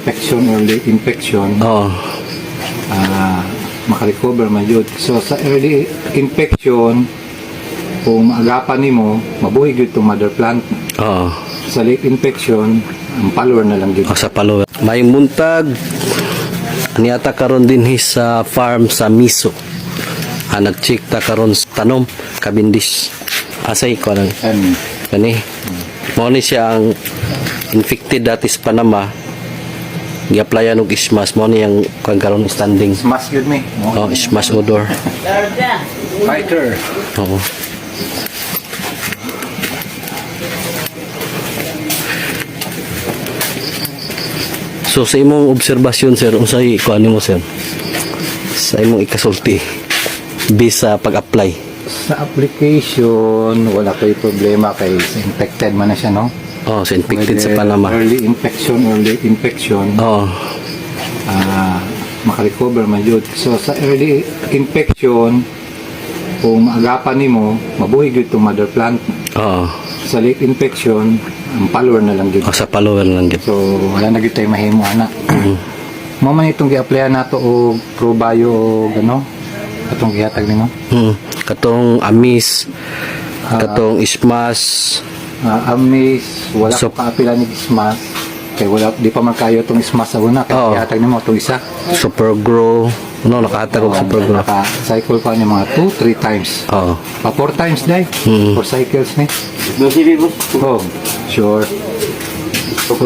infection or late infection, Oh. makarecover man yun. So sa early infection, kung maagapan nimo, mabuhi gyud itong mother plant. Oh. Sa late infection, ang follower na lang gyud. O sa palo. May muntag niyata karon din sa farm sa Miso. Nag-check ta karon sa tanom kabindis. Asay ko lang And kani. Mao ni siya ang infected dati sa Panama. Gi-applyan og ismas mo ni ang karon standing. smash gyud me. Oh, ismas odor. Fighter. Oo. So sa imong obserbasyon sir, unsay kuan nimo sir? Sa imong ikasulti bisa pag-apply. Sa application, wala ko'y problema kay infected man na siya, no? Oh, sa infected sa Whether Panama. early infection or late infection, Oh, makarecover man yun. So sa early infection, kung maagapan nimo, mabuhi gyud itong mother plant. oh. Sa late infection, ang follower na lang gyud. O sa follower lang gyud. So wala na gyud tayo mahimo ana. Mo man itong gi-applyan nato og ProBio o gano, atong gihatag nimo. Katong amis, katong ismas, Amis, wala So- ko kaapila ni Ismas. Kaya wala, di pa man kayo itong Ismas sa una. Kaya Oo. gihatag nimo itong isa. super grow, no nakahatag og super grow. Naka-cycle pa niya mga 2-3 times. Oh. Pa 4 times day. 4 cycles ni. Oh, sure. So,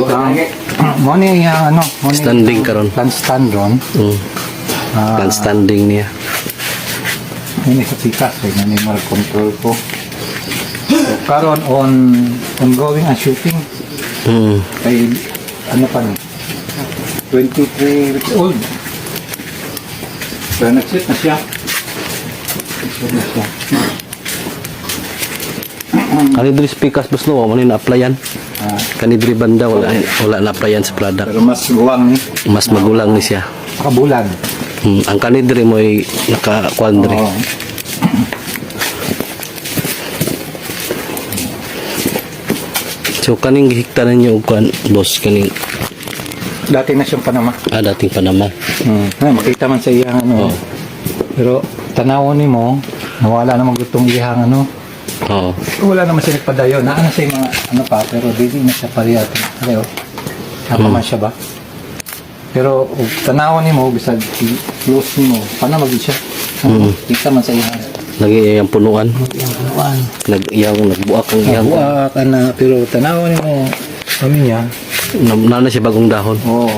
mo ni ano, mo ni Standing karon. plant stand ron. Plant standing niya. Ini sa pikas, kaya na ni control ko. So, karon ongoing ang shooting. Ay, ano pa ni? 23 weeks old. So, nag-sit na siya. Nag-sit na siya. Kanidri pikas bus no, mo ni na-applyan. Kanidri banda wala na-applyan sa product. Pero mas guwang ni. Mas magulang ni siya. Pakabulan. Ang kanidri mo ay naka-quandri. Oo. So kaning gihikta ninyo og kuan boss kaning Dati na siyang Panama. dating Panama. Makita man sa iyang ano. Pero tanawon ni mo, nawala naman gutong iyang ano. Oo. Wala naman siya nagpadayon. Naana siya yung mga ano pa, pero di na siya parehas. Ano, tama man siya ba? Pero tanawon ni mo, bisag close ni mo, paano mag siya? Kita man sa iyang Lagi yang punuan. iyang kanuan. Nagbuak ang iyang. Buwa ka na, pero tanawon ni mo, kami niya. Nana siya bagong dahon. Oo.